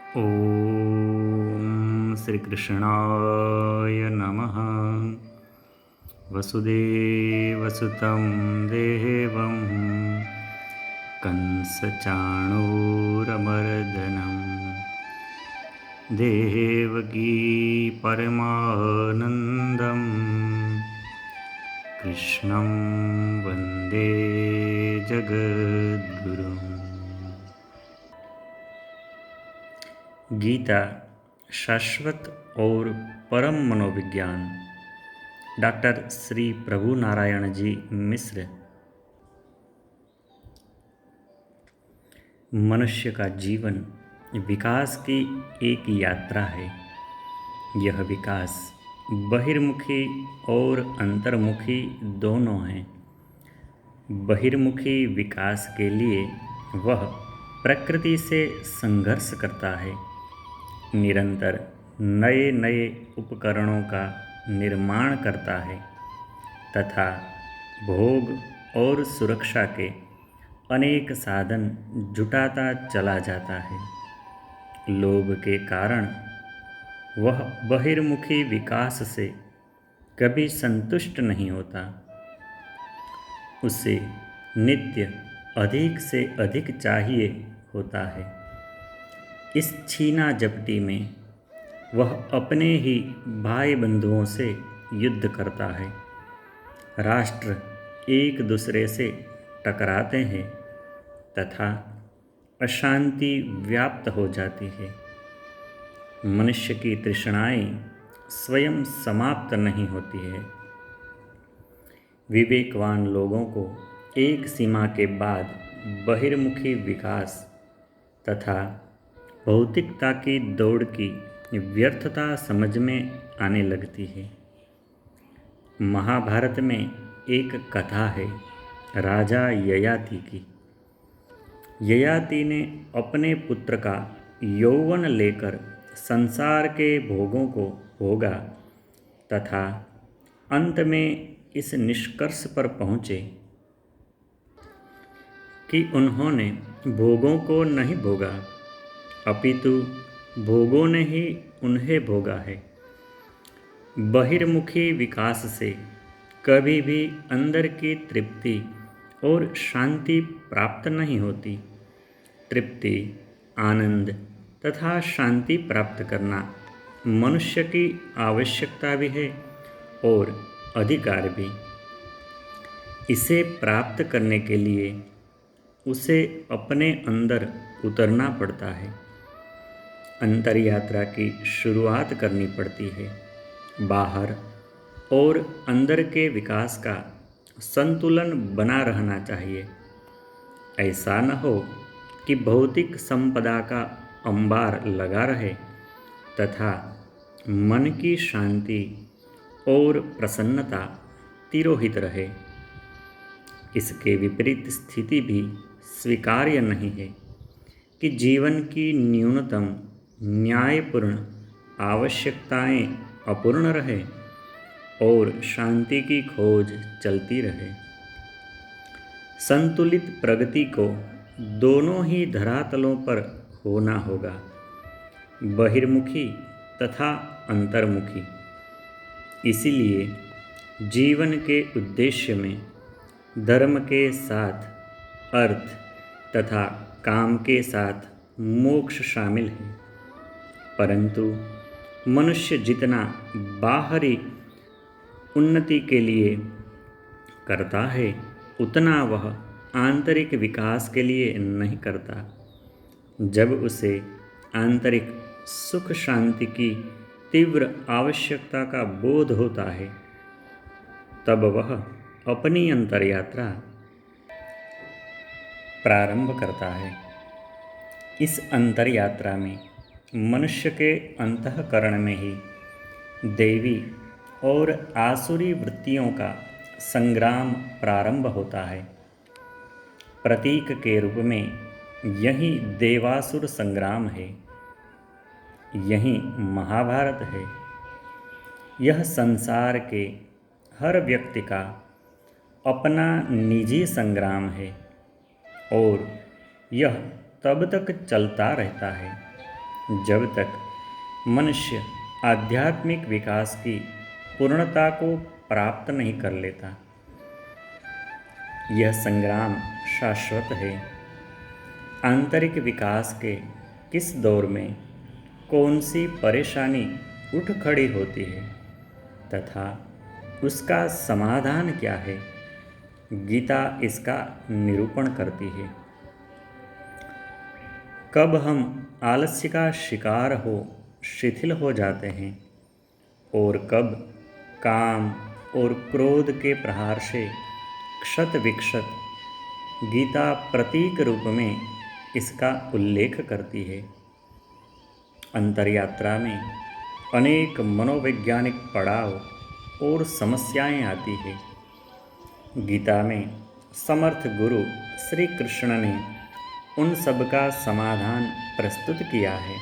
ॐ श्रीकृष्णाय नमः। वसुदेवसुतं देवं कंसचाणूरमर्दनं देवकी परमानन्दं कृष्णं वन्दे जगद्गुरुम्। गीता शाश्वत और परम मनोविज्ञान, डॉक्टर श्री प्रभु नारायण जी मिश्र। मनुष्य का जीवन विकास की एक यात्रा है। यह विकास बहिर्मुखी और अंतर्मुखी दोनों हैं। बहिर्मुखी विकास के लिए वह प्रकृति से संघर्ष करता है, निरंतर नए नए उपकरणों का निर्माण करता है तथा भोग और सुरक्षा के अनेक साधन जुटाता चला जाता है। लोभ के कारण वह बहिर्मुखी विकास से कभी संतुष्ट नहीं होता। उसे नित्य अधिक से अधिक चाहिए होता है। इस छीना झपटी में वह अपने ही भाई बंधुओं से युद्ध करता है। राष्ट्र एक दूसरे से टकराते हैं तथा अशांति व्याप्त हो जाती है। मनुष्य की तृष्णाएं स्वयं समाप्त नहीं होती है। विवेकवान लोगों को एक सीमा के बाद बहिर्मुखी विकास तथा भौतिकता की दौड़ की व्यर्थता समझ में आने लगती है। महाभारत में एक कथा है राजा ययाति की। ययाति ने अपने पुत्र का यौवन लेकर संसार के भोगों को भोगा तथा अंत में इस निष्कर्ष पर पहुँचे कि उन्होंने भोगों को नहीं भोगा, अपितु भोगों ने ही उन्हें भोगा है। बहिर्मुखी विकास से कभी भी अंदर की तृप्ति और शांति प्राप्त नहीं होती। तृप्ति, आनंद तथा शांति प्राप्त करना मनुष्य की आवश्यकता भी है और अधिकार भी। इसे प्राप्त करने के लिए उसे अपने अंदर उतरना पड़ता है। अंतर यात्रा की शुरुआत करनी पड़ती है। बाहर और अंदर के विकास का संतुलन बना रहना चाहिए। ऐसा न हो कि भौतिक संपदा का अंबार लगा रहे तथा मन की शांति और प्रसन्नता तिरोहित रहे। इसके विपरीत स्थिति भी स्वीकार्य नहीं है कि जीवन की न्यूनतम न्यायपूर्ण आवश्यकताएं अपूर्ण रहे और शांति की खोज चलती रहे। संतुलित प्रगति को दोनों ही धरातलों पर होना होगा, बहिर्मुखी तथा अंतर्मुखी। इसीलिए जीवन के उद्देश्य में धर्म के साथ अर्थ तथा काम के साथ मोक्ष शामिल है। परंतु मनुष्य जितना बाहरी उन्नति के लिए करता है उतना वह आंतरिक विकास के लिए नहीं करता। जब उसे आंतरिक सुख शांति की तीव्र आवश्यकता का बोध होता है तब वह अपनी अंतर यात्रा प्रारंभ करता है। इस अंतर यात्रा में मनुष्य के अंतःकरण में ही दैवी और आसुरी वृत्तियों का संग्राम प्रारंभ होता है। प्रतीक के रूप में यही देवासुर संग्राम है, यही महाभारत है। यह संसार के हर व्यक्ति का अपना निजी संग्राम है और यह तब तक चलता रहता है जब तक मनुष्य आध्यात्मिक विकास की पूर्णता को प्राप्त नहीं कर लेता। यह संग्राम शाश्वत है। आंतरिक विकास के किस दौर में कौन सी परेशानी उठ खड़ी होती है तथा उसका समाधान क्या है, गीता इसका निरूपण करती है। कब हम आलस्य का शिकार हो शिथिल हो जाते हैं और कब काम और क्रोध के प्रहार से क्षत विक्षत, गीता प्रतीक रूप में इसका उल्लेख करती है। अंतरयात्रा में अनेक मनोवैज्ञानिक पड़ाव और समस्याएं आती हैं। गीता में समर्थ गुरु श्री कृष्ण ने उन सब का समाधान प्रस्तुत किया है।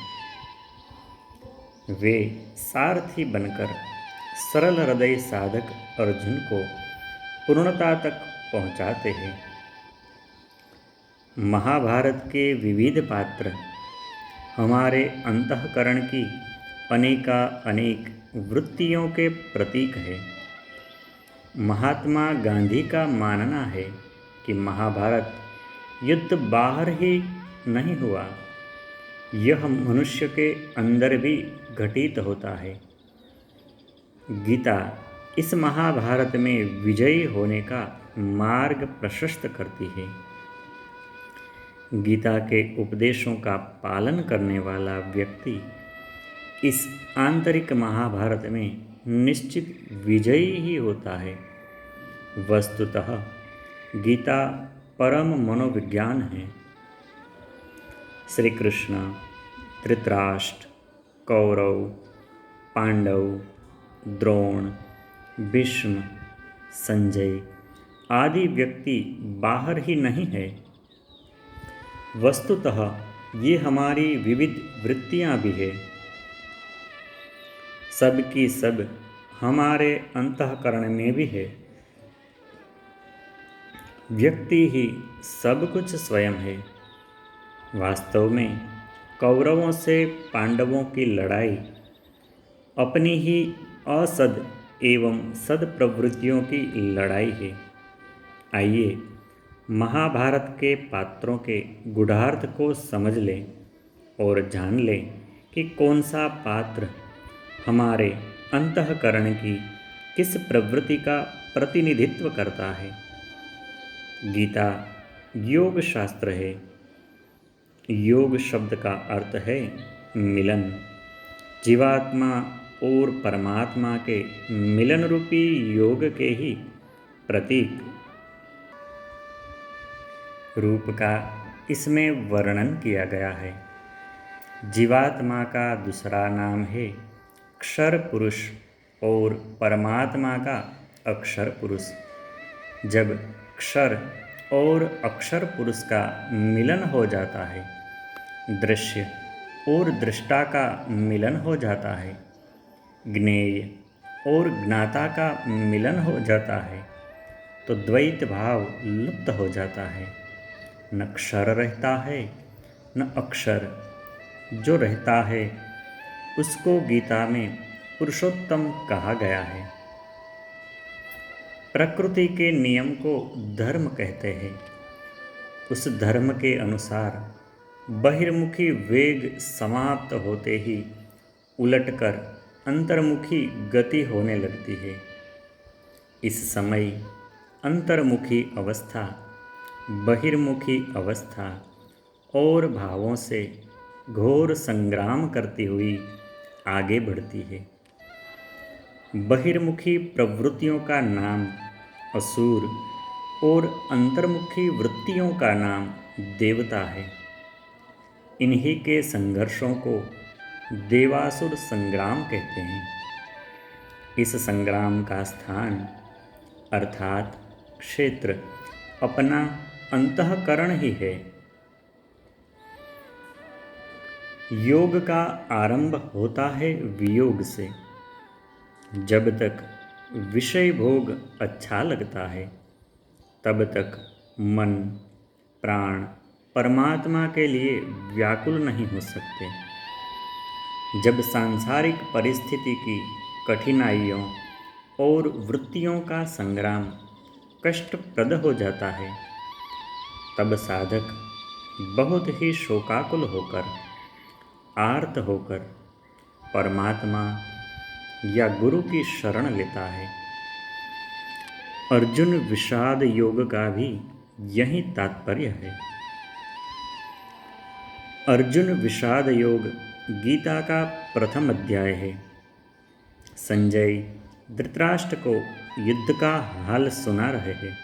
वे सारथी बनकर सरल हृदय साधक अर्जुन को पूर्णता तक पहुंचाते हैं। महाभारत के विविध पात्र हमारे अंतःकरण की अनेक वृत्तियों के प्रतीक है। महात्मा गांधी का मानना है कि महाभारत युद्ध बाहर ही नहीं हुआ, यह मनुष्य के अंदर भी घटित होता है। गीता इस महाभारत में विजयी होने का मार्ग प्रशस्त करती है। गीता के उपदेशों का पालन करने वाला व्यक्ति इस आंतरिक महाभारत में निश्चित विजयी ही होता है। वस्तुतः गीता परम मनोविज्ञान है। श्री कृष्ण, धृतराष्ट्र, कौरव, पांडव, द्रोण, भीष्म, संजय आदि व्यक्ति बाहर ही नहीं है। वस्तुतः ये हमारी विविध वृत्तियां भी है। सब की सब हमारे अंतःकरण में भी है। व्यक्ति ही सब कुछ स्वयं है। वास्तव में कौरवों से पांडवों की लड़ाई अपनी ही असद एवं सद प्रवृत्तियों की लड़ाई है। आइए महाभारत के पात्रों के गूढ़ार्थ को समझ लें और जान लें कि कौन सा पात्र हमारे अंतःकरण की किस प्रवृत्ति का प्रतिनिधित्व करता है। गीता योग शास्त्र है। योग शब्द का अर्थ है मिलन। जीवात्मा और परमात्मा के मिलन रूपी योग के ही प्रतीक रूप का इसमें वर्णन किया गया है। जीवात्मा का दूसरा नाम है क्षर पुरुष और परमात्मा का अक्षर पुरुष। जब क्षर और अक्षर पुरुष का मिलन हो जाता है, दृश्य और दृष्टा का मिलन हो जाता है, ज्ञेय और ज्ञाता का मिलन हो जाता है, तो द्वैत भाव लुप्त हो जाता है। न क्षर रहता है न अक्षर। जो रहता है उसको गीता में पुरुषोत्तम कहा गया है। प्रकृति के नियम को धर्म कहते हैं। उस धर्म के अनुसार बहिर्मुखी वेग समाप्त होते ही उलटकर अंतर्मुखी गति होने लगती है। इस समय अंतर्मुखी अवस्था, बहिर्मुखी अवस्था और भावों से घोर संग्राम करती हुई आगे बढ़ती है। बहिर्मुखी प्रवृत्तियों का नाम असुर और अंतर्मुखी वृत्तियों का नाम देवता है। इन्हीं के संघर्षों को देवासुर संग्राम कहते हैं। इस संग्राम का स्थान अर्थात क्षेत्र अपना अंतःकरण ही है। योग का आरंभ होता है वियोग से। जब तक विषय भोग अच्छा लगता है तब तक मन प्राण परमात्मा के लिए व्याकुल नहीं हो सकते। जब सांसारिक परिस्थिति की कठिनाइयों और वृत्तियों का संग्राम कष्टप्रद हो जाता है, तब साधक बहुत ही शोकाकुल होकर, आर्त होकर परमात्मा या गुरु की शरण लेता है। अर्जुन विषाद योग का भी यही तात्पर्य है। अर्जुन विषाद योग गीता का प्रथम अध्याय है। संजय धृतराष्ट्र को युद्ध का हाल सुना रहे हैं।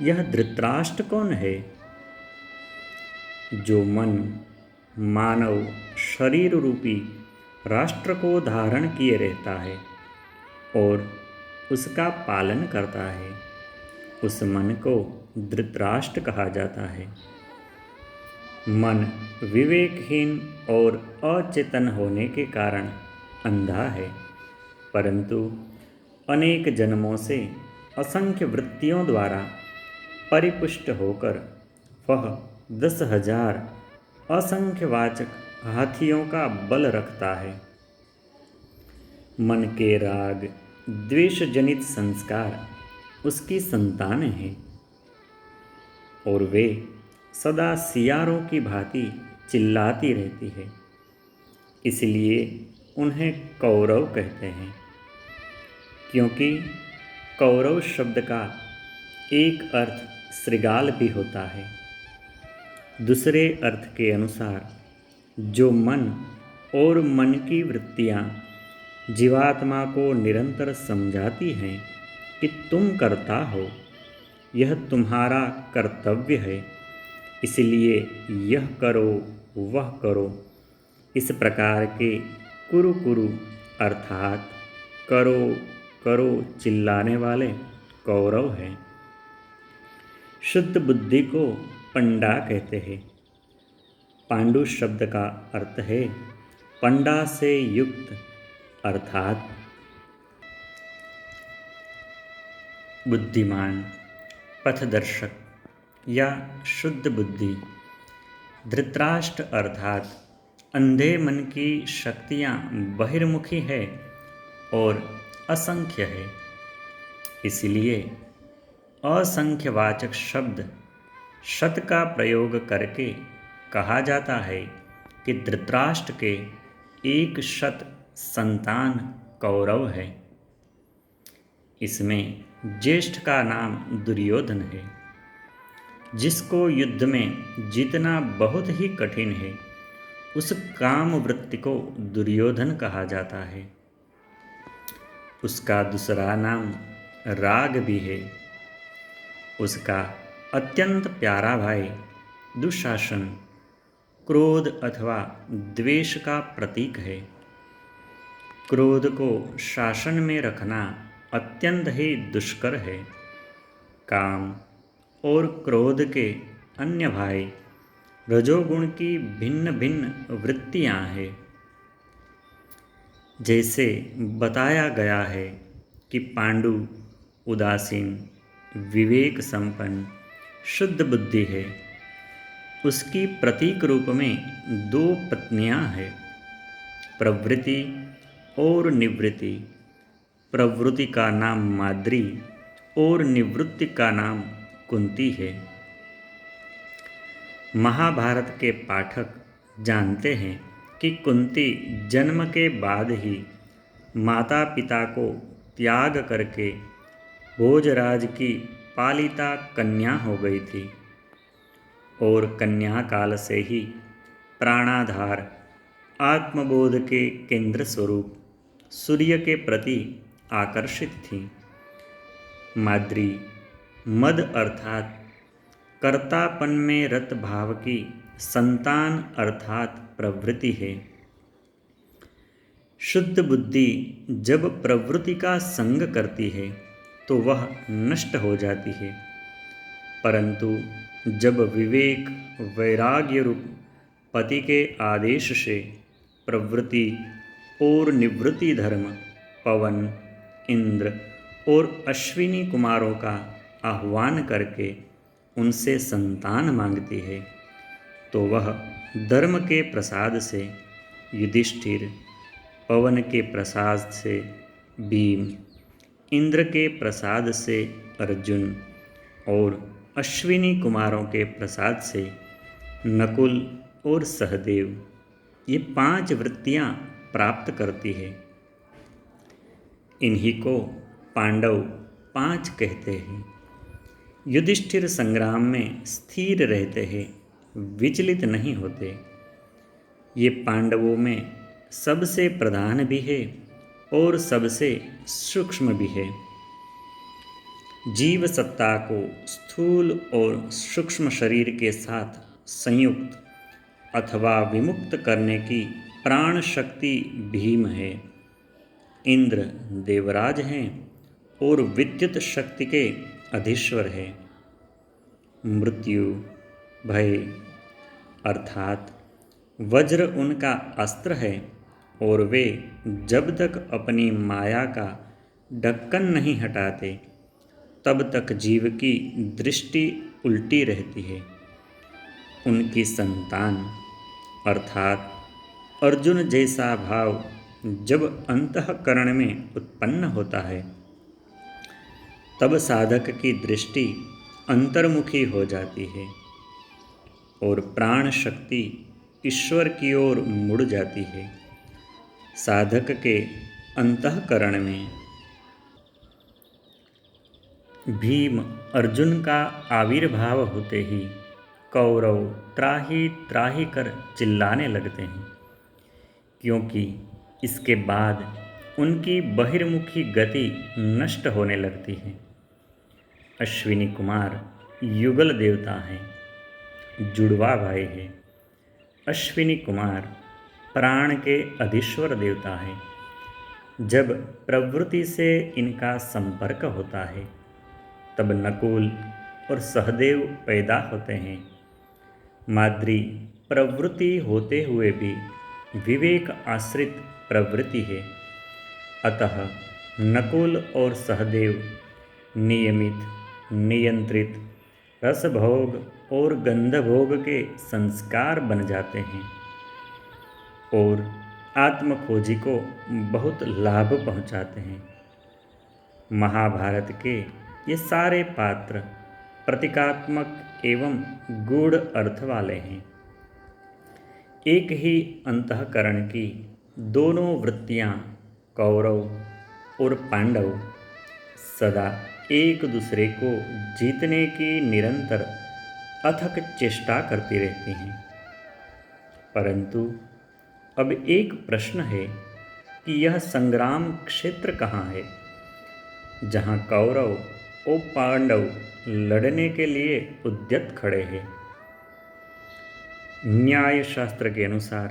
यह धृतराष्ट्र कौन है? जो मन, मानव शरीर रूपी राष्ट्र को धारण किए रहता है और उसका पालन करता है, उस मन को धृतराष्ट्र कहा जाता है। मन विवेकहीन और अचेतन होने के कारण अंधा है, परंतु अनेक जन्मों से असंख्य वृत्तियों द्वारा परिपुष्ट होकर वह 10,000 असंख्यवाचक हाथियों का बल रखता है। मन के राग द्वेष जनित संस्कार उसकी संतान हैं और वे सदा सियारों की भांति चिल्लाती रहती है। इसलिए उन्हें कौरव कहते हैं, क्योंकि कौरव शब्द का एक अर्थ श्रृगाल भी होता है। दूसरे अर्थ के अनुसार जो मन और मन की वृत्तियाँ जीवात्मा को निरंतर समझाती हैं कि तुम करता हो, यह तुम्हारा कर्तव्य है, इसलिए यह करो वह करो, इस प्रकार के कुरु कुरु अर्थात करो करो चिल्लाने वाले कौरव हैं। शुद्ध बुद्धि को पंडा कहते हैं। पांडु शब्द का अर्थ है पंडा से युक्त अर्थात बुद्धिमान, पथदर्शक या शुद्ध बुद्धि। धृतराष्ट्र अर्थात अंधे मन की शक्तियाँ बहिर्मुखी है और असंख्य है, इसलिए असंख्यवाचक शब्द शत का प्रयोग करके कहा जाता है कि धृतराष्ट्र के 100 संतान कौरव है। इसमें ज्येष्ठ का नाम दुर्योधन है, जिसको युद्ध में जीतना बहुत ही कठिन है। उस काम वृत्ति को दुर्योधन कहा जाता है। उसका दूसरा नाम राग भी है। उसका अत्यंत प्यारा भाई दुशासन क्रोध अथवा द्वेष का प्रतीक है। क्रोध को शासन में रखना अत्यंत ही दुष्कर है। काम और क्रोध के अन्य भाई रजोगुण की भिन्न भिन्न वृत्तियाँ हैं। जैसे बताया गया है कि पांडु उदासीन, विवेक संपन्न, शुद्ध बुद्धि है। उसकी प्रतीक रूप में 2 पत्नियाँ हैं, प्रवृत्ति और निवृत्ति। प्रवृत्ति का नाम माद्री और निवृत्ति का नाम कुंती है। महाभारत के पाठक जानते हैं कि कुंती जन्म के बाद ही माता पिता को त्याग करके भोजराज की पालिता कन्या हो गई थी और कन्या काल से ही प्राणाधार आत्मबोध के केंद्र स्वरूप सूर्य के प्रति आकर्षित थी। माद्री मद अर्थात कर्तापन में रत भाव की संतान अर्थात प्रवृत्ति है। शुद्ध बुद्धि जब प्रवृत्ति का संग करती है तो वह नष्ट हो जाती है, परंतु जब विवेक वैराग्य रूप पति के आदेश से प्रवृत्ति और निवृत्ति धर्म पवन, इंद्र और अश्विनी कुमारों का आह्वान करके उनसे संतान मांगती है, तो वह धर्म के प्रसाद से युधिष्ठिर, पवन के प्रसाद से भीम, इंद्र के प्रसाद से अर्जुन और अश्विनी कुमारों के प्रसाद से नकुल और सहदेव, ये 5 वृत्तियां प्राप्त करती है। इन्हीं को पांडव 5 कहते हैं। युधिष्ठिर संग्राम में स्थिर रहते हैं, विचलित नहीं होते। ये पांडवों में सबसे प्रधान भी है और सबसे सूक्ष्म भी है। जीव सत्ता को स्थूल और सूक्ष्म शरीर के साथ संयुक्त अथवा विमुक्त करने की प्राण शक्ति भीम है। इंद्र देवराज हैं और विद्युत शक्ति के अधीश्वर है। मृत्यु, भय अर्थात वज्र उनका अस्त्र है और वे जब तक अपनी माया का ढक्कन नहीं हटाते तब तक जीव की दृष्टि उल्टी रहती है। उनकी संतान अर्थात अर्जुन जैसा भाव जब अंतःकरण में उत्पन्न होता है तब साधक की दृष्टि अंतर्मुखी हो जाती है और प्राण शक्ति ईश्वर की ओर मुड़ जाती है। साधक के अंतःकरण में भीम अर्जुन का आविर्भाव होते ही कौरव त्राही त्राही कर चिल्लाने लगते हैं, क्योंकि इसके बाद उनकी बहिर्मुखी गति नष्ट होने लगती है। अश्विनी कुमार युगल देवता हैं, जुड़वा भाई है। अश्विनी कुमार प्राण के अधीश्वर देवता हैं। जब प्रवृत्ति से इनका संपर्क होता है तब नकुल और सहदेव पैदा होते हैं। माद्री प्रवृत्ति होते हुए भी विवेक आश्रित प्रवृत्ति है, अतः नकुल और सहदेव नियमित, नियंत्रित रसभोग और गंधभोग के संस्कार बन जाते हैं और आत्मखोजी को बहुत लाभ पहुंचाते हैं। महाभारत के ये सारे पात्र प्रतीकात्मक एवं गूढ़ अर्थ वाले हैं। एक ही अंतःकरण की दोनों वृत्तियां कौरव और पांडव सदा एक दूसरे को जीतने की निरंतर अथक चेष्टा करती रहती हैं। परंतु अब एक प्रश्न है कि यह संग्राम क्षेत्र कहाँ है जहाँ कौरव और पांडव लड़ने के लिए उद्यत खड़े हैं। न्याय शास्त्र के अनुसार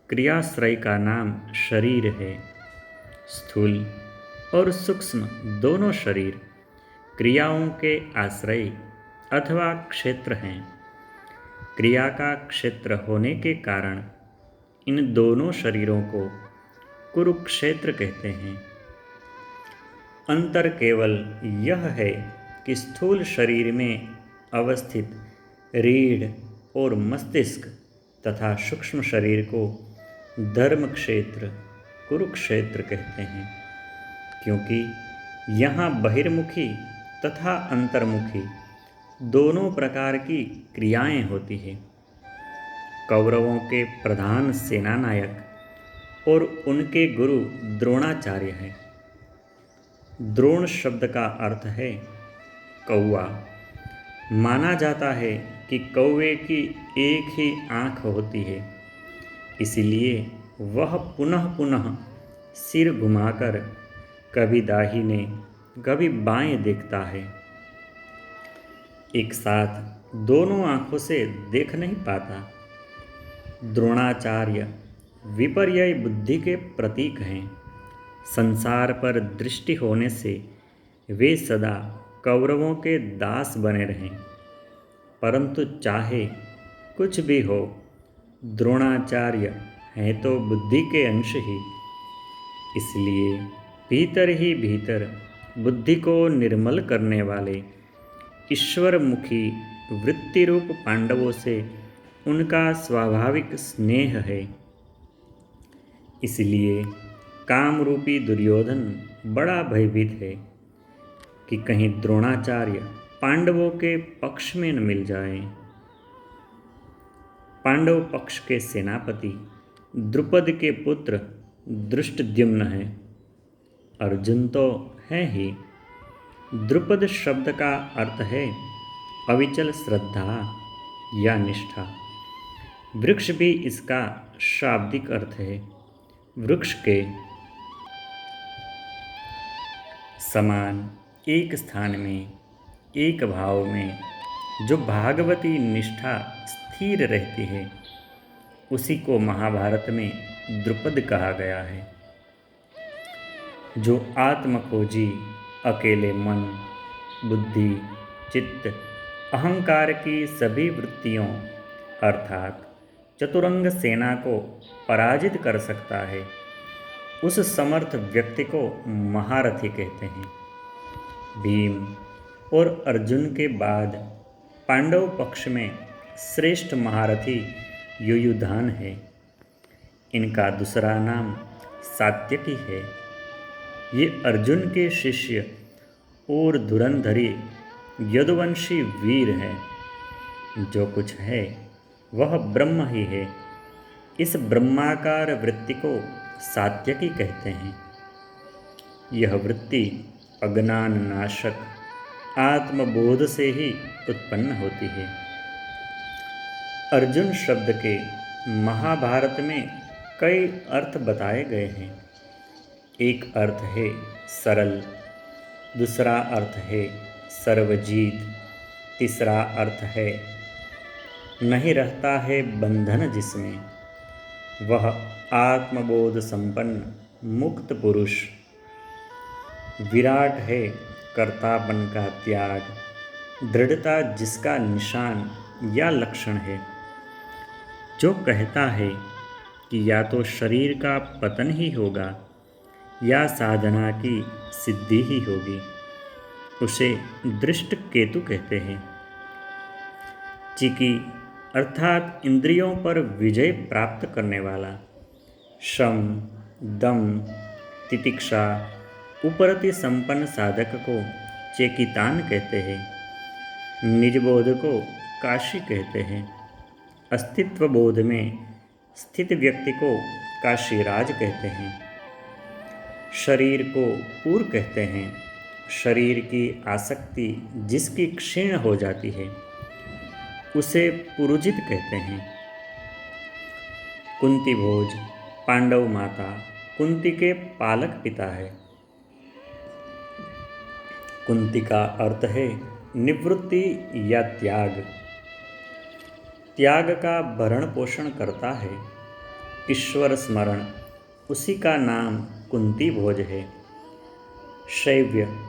क्रियाश्रय का नाम शरीर है। स्थूल और सूक्ष्म दोनों शरीर क्रियाओं के आश्रय अथवा क्षेत्र हैं। क्रिया का क्षेत्र होने के कारण इन दोनों शरीरों को कुरुक्षेत्र कहते हैं। अंतर केवल यह है कि स्थूल शरीर में अवस्थित रीढ़ और मस्तिष्क तथा सूक्ष्म शरीर को धर्म क्षेत्र कुरुक्षेत्र कहते हैं, क्योंकि यहाँ बहिर्मुखी तथा अंतर्मुखी दोनों प्रकार की क्रियाएं होती हैं। कौरवों के प्रधान सेनानायक और उनके गुरु द्रोणाचार्य हैं। द्रोण शब्द का अर्थ है कौवा। माना जाता है कि कौवे की एक ही आँख होती है, इसलिए वह पुनः पुनः सिर घुमाकर कभी दाहिने कभी बाएं देखता है। एक साथ दोनों आँखों से देख नहीं पाता। द्रोणाचार्य विपर्यय बुद्धि के प्रतीक हैं। संसार पर दृष्टि होने से वे सदा कौरवों के दास बने रहें, परंतु चाहे कुछ भी हो, द्रोणाचार्य हैं तो बुद्धि के अंश ही। इसलिए भीतर ही भीतर बुद्धि को निर्मल करने वाले ईश्वरमुखी वृत्ति रूप पांडवों से उनका स्वाभाविक स्नेह है। इसलिए कामरूपी दुर्योधन बड़ा भयभीत है कि कहीं द्रोणाचार्य पांडवों के पक्ष में न मिल जाएं। पांडव पक्ष के सेनापति द्रुपद के पुत्र धृष्टद्युम्न हैं। अर्जुन तो है ही। द्रुपद शब्द का अर्थ है अविचल श्रद्धा या निष्ठा। वृक्ष भी इसका शाब्दिक अर्थ है। वृक्ष के समान एक स्थान में, एक भाव में जो भागवती निष्ठा स्थिर रहती है, उसी को महाभारत में द्रुपद कहा गया है। जो आत्मखोजी, अकेले मन, बुद्धि, चित्त, अहंकार की सभी वृत्तियों अर्थात चतुरंग सेना को पराजित कर सकता है, उस समर्थ व्यक्ति को महारथी कहते हैं। भीम और अर्जुन के बाद पांडव पक्ष में श्रेष्ठ महारथी युयुधान है। इनका दूसरा नाम सात्यकी है। ये अर्जुन के शिष्य और धुरंधरी यदुवंशी वीर हैं। जो कुछ है वह ब्रह्म ही है। इस ब्रह्माकार वृत्ति को सात्यकी कहते हैं। यह वृत्ति अज्ञान नाशक आत्मबोध से ही उत्पन्न होती है। अर्जुन शब्द के महाभारत में कई अर्थ बताए गए हैं। एक अर्थ है सरल, दूसरा अर्थ है सर्वजीत, तीसरा अर्थ है नहीं रहता है बंधन जिसमें, वह आत्मबोध संपन्न मुक्त पुरुष। विराट है कर्तापन का त्याग, दृढ़ता जिसका निशान या लक्षण है। जो कहता है कि या तो शरीर का पतन ही होगा या साधना की सिद्धि ही होगी, उसे दृष्ट केतु कहते हैं। चिकी अर्थात इंद्रियों पर विजय प्राप्त करने वाला। शम, दम, तितिक्षा, उपरति संपन्न साधक को चेकितान कहते हैं। निजबोध को काशी कहते हैं। अस्तित्व बोध में स्थित व्यक्ति को काशीराज कहते हैं। शरीर को पूर कहते हैं। शरीर की आसक्ति जिसकी क्षीण हो जाती है, उसे पुरुजित कहते हैं। कुंती भोज पांडव माता कुंती के पालक पिता है। कुंती का अर्थ है निवृत्ति या त्याग। त्याग का भरण पोषण करता है। ईश्वर स्मरण, उसी का नाम कुंती भोज है। शैव्य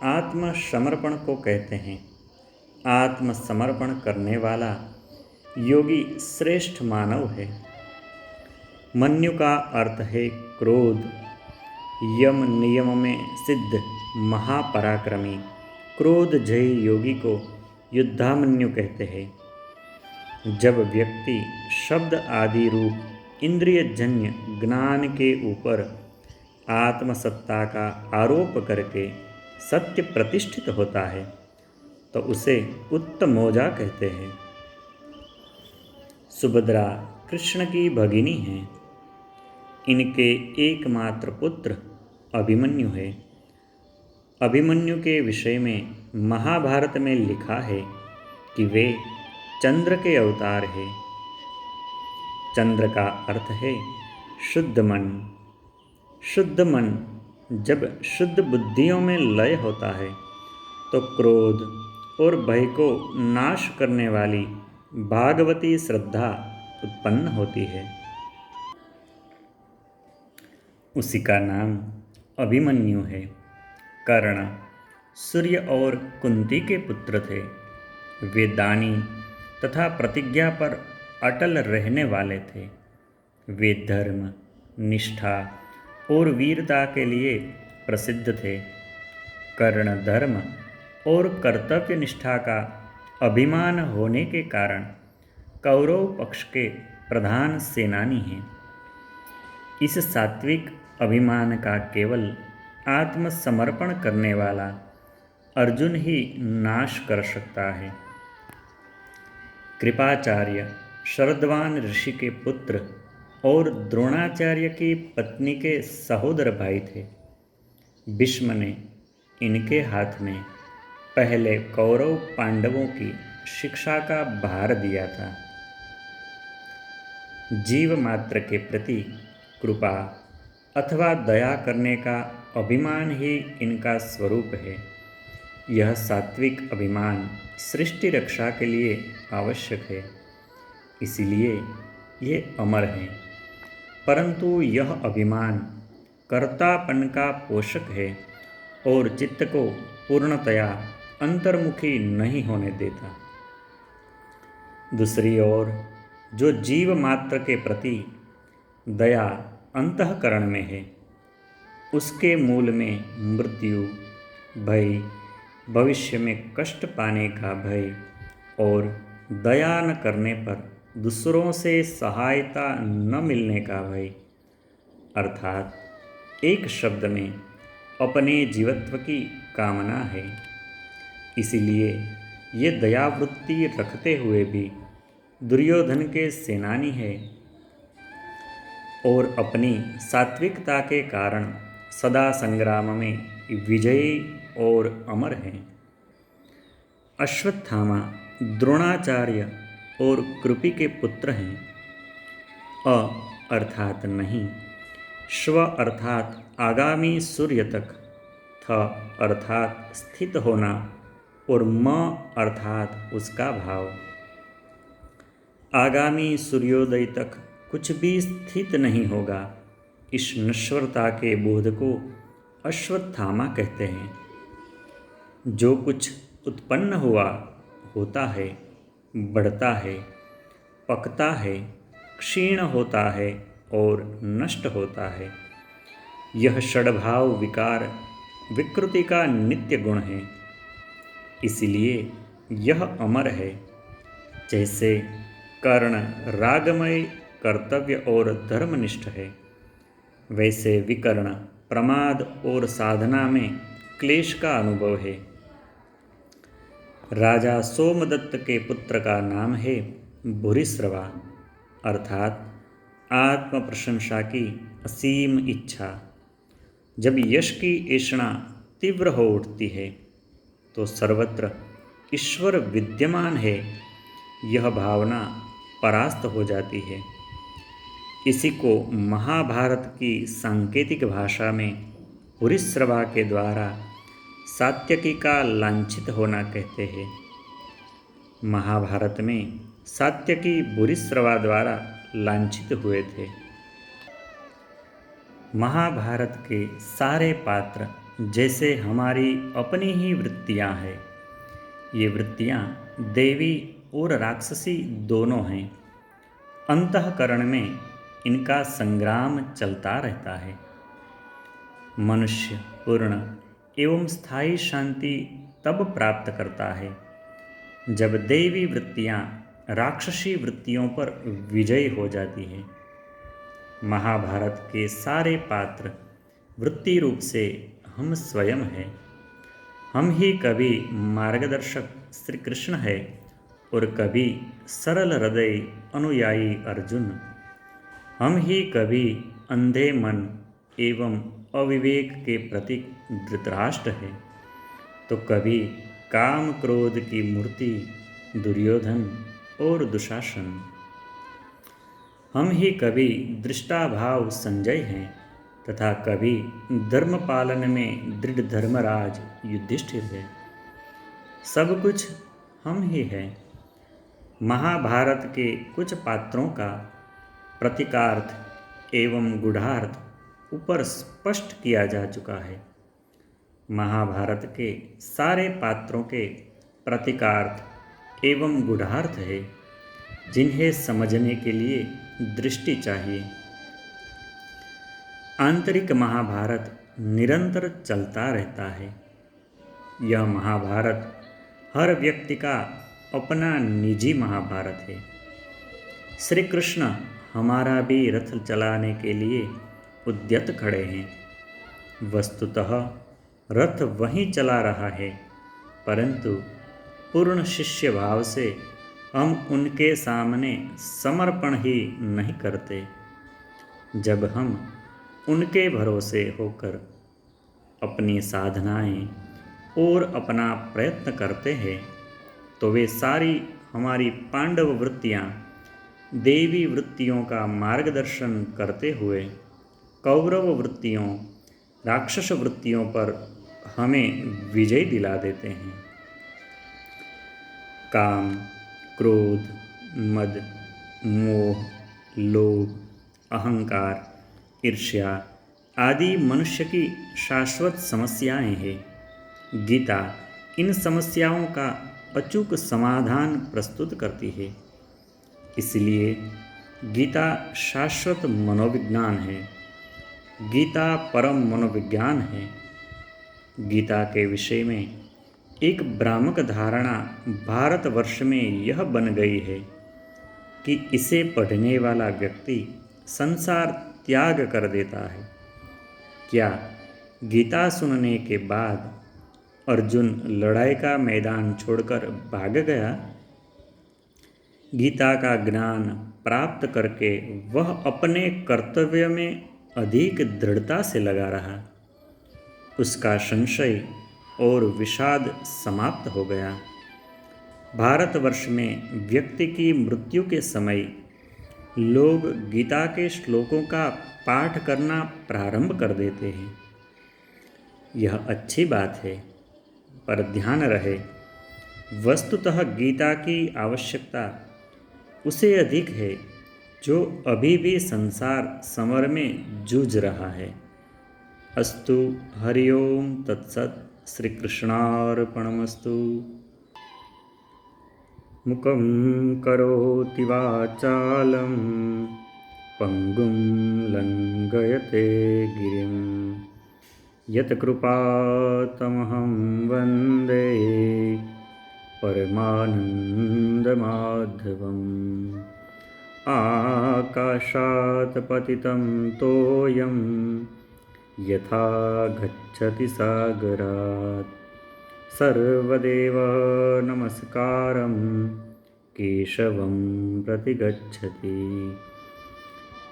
आत्मसमर्पण को कहते हैं। आत्मसमर्पण करने वाला योगी श्रेष्ठ मानव है। मन्यु का अर्थ है क्रोध। यम नियम में सिद्ध महापराक्रमी क्रोध जय योगी को युद्धामन्यु कहते हैं। जब व्यक्ति शब्द आदि रूप इंद्रियजन्य ज्ञान के ऊपर आत्मसत्ता का आरोप करके सत्य प्रतिष्ठित होता है, तो उसे उत्तमोजा कहते हैं। सुभद्रा कृष्ण की भगिनी हैं। इनके एकमात्र पुत्र अभिमन्यु है। अभिमन्यु के विषय में महाभारत में लिखा है कि वे चंद्र के अवतार हैं। चंद्र का अर्थ है शुद्ध मन। शुद्ध मन जब शुद्ध बुद्धियों में लय होता है, तो क्रोध और भय को नाश करने वाली भागवती श्रद्धा उत्पन्न होती है। उसी का नाम अभिमन्यु है। कर्ण सूर्य और कुंती के पुत्र थे। वे दानी तथा प्रतिज्ञा पर अटल रहने वाले थे। वे धर्म, निष्ठा और वीरता के लिए प्रसिद्ध थे। कर्ण धर्म और कर्तव्य निष्ठा का अभिमान होने के कारण कौरव पक्ष के प्रधान सेनानी हैं। इस सात्विक अभिमान का केवल आत्मसमर्पण करने वाला अर्जुन ही नाश कर सकता है। कृपाचार्य शरद्वान ऋषि के पुत्र और द्रोणाचार्य की पत्नी के सहोदर भाई थे। भीष्म ने इनके हाथ में पहले कौरव पांडवों की शिक्षा का भार दिया था। जीव मात्र के प्रति कृपा अथवा दया करने का अभिमान ही इनका स्वरूप है। यह सात्विक अभिमान सृष्टि रक्षा के लिए आवश्यक है, इसलिए ये अमर हैं। परंतु यह अभिमान कर्तापन का पोषक है और चित्त को पूर्णतया अंतर्मुखी नहीं होने देता। दूसरी ओर जो जीव मात्र के प्रति दया अंतःकरण में है, उसके मूल में मृत्यु, भय, भविष्य में कष्ट पाने का भय और दया न करने पर दूसरों से सहायता न मिलने का भय, अर्थात एक शब्द में अपने जीवत्व की कामना है। इसीलिए ये दयावृत्ति रखते हुए भी दुर्योधन के सेनानी है और अपनी सात्विकता के कारण सदा संग्राम में विजयी और अमर हैं। अश्वत्थामा द्रोणाचार्य और कृपि के पुत्र हैं। अ अर्थात नहीं, श्व अर्थात आगामी सूर्य तक, थ अर्थात स्थित होना और म अर्थात उसका भाव। आगामी सूर्योदय तक कुछ भी स्थित नहीं होगा। इस नश्वरता के बोध को अश्वत्थामा कहते हैं। जो कुछ उत्पन्न हुआ होता है, बढ़ता है, पकता है, क्षीण होता है और नष्ट होता है। यह षड्भाव विकार विकृति का नित्य गुण है, इसलिए यह अमर है। जैसे कर्ण रागमय कर्तव्य और धर्मनिष्ठ है, वैसे विकर्ण प्रमाद और साधना में क्लेश का अनुभव है। राजा सोमदत्त के पुत्र का नाम है भूरिश्रवा, अर्थात आत्म प्रशंसा की असीम इच्छा। जब यश की ऐषणा तीव्र हो उठती है तो सर्वत्र ईश्वर विद्यमान है, यह भावना परास्त हो जाती है। इसी को महाभारत की सांकेतिक भाषा में भूरिश्रवा के द्वारा सात्यकी का लांछित होना कहते हैं। महाभारत में सात्यकी भूरिश्रवा द्वारा लांछित हुए थे। महाभारत के सारे पात्र जैसे हमारी अपनी ही वृत्तियां हैं। ये वृत्तियां देवी और राक्षसी दोनों हैं। अंतःकरण में इनका संग्राम चलता रहता है। मनुष्य पूर्ण एवं स्थायी शांति तब प्राप्त करता है जब देवी वृत्तियां राक्षसी वृत्तियों पर विजयी हो जाती है। महाभारत के सारे पात्र वृत्ति रूप से हम स्वयं हैं। हम ही कभी मार्गदर्शक श्री कृष्ण है और कभी सरल हृदय अनुयायी अर्जुन। हम ही कभी अंधे मन एवं अविवेक के प्रतीक धृतराष्ट्र है, तो कभी काम क्रोध की मूर्ति दुर्योधन और दुशासन। हम ही कभी दृष्टाभाव संजय हैं तथा कभी धर्म पालन में दृढ़ धर्मराज युधिष्ठिर है। सब कुछ हम ही हैं। महाभारत के कुछ पात्रों का प्रतीकार्थ एवं गूढ़ार्थ ऊपर स्पष्ट किया जा चुका है। महाभारत के सारे पात्रों के प्रतीकार्थ एवं गूढ़ार्थ है, जिन्हें समझने के लिए दृष्टि चाहिए। आंतरिक महाभारत निरंतर चलता रहता है। यह महाभारत हर व्यक्ति का अपना निजी महाभारत है। श्री कृष्ण हमारा भी रथ चलाने के लिए उद्यत खड़े हैं। वस्तुतः रथ वहीं चला रहा है, परंतु पूर्ण शिष्य भाव से हम उनके सामने समर्पण ही नहीं करते। जब हम उनके भरोसे होकर अपनी साधनाएं और अपना प्रयत्न करते हैं, तो वे सारी हमारी पांडव वृत्तियाँ देवी वृत्तियों का मार्गदर्शन करते हुए कौरव वृत्तियों, राक्षस वृत्तियों पर हमें विजय दिला देते हैं। काम, क्रोध, मद, मोह, लोभ, अहंकार, ईर्ष्या आदि मनुष्य की शाश्वत समस्याएं हैं। गीता इन समस्याओं का अचूक समाधान प्रस्तुत करती है। इसलिए गीता शाश्वत मनोविज्ञान है। गीता परम मनोविज्ञान है। गीता के विषय में एक भ्रामक धारणा भारतवर्ष में यह बन गई है कि इसे पढ़ने वाला व्यक्ति संसार त्याग कर देता है। क्या गीता सुनने के बाद अर्जुन लड़ाई का मैदान छोड़कर भाग गया? गीता का ज्ञान प्राप्त करके वह अपने कर्तव्य में अधिक दृढ़ता से लगा रहा। उसका संशय और विषाद समाप्त हो गया। भारतवर्ष में व्यक्ति की मृत्यु के समय लोग गीता के श्लोकों का पाठ करना प्रारंभ कर देते हैं। यह अच्छी बात है, पर ध्यान रहे, वस्तुतः गीता की आवश्यकता उसे अधिक है जो अभी भी संसार समर में जूझ रहा है। अस्तु। हरि ओम तत्सत। श्री कृष्णार्पणमस्तु। मुखं करोति वाचालं पंगुं लंघयते गिरिं यत्कृपातमहं वन्दे परमानन्दमाधवम्। आकाशात् पतितं तोयं यथा गच्छति सागरात् सर्वदेव नमस्कारं केशवं प्रति गच्छति।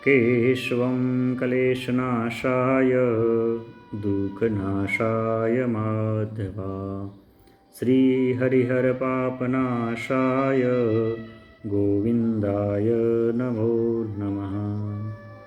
केशवं क्लेशनाशाय दुःखनाशाय माधवा श्रीहरिहरपापनाशाय गोविन्दाय नमो नमः।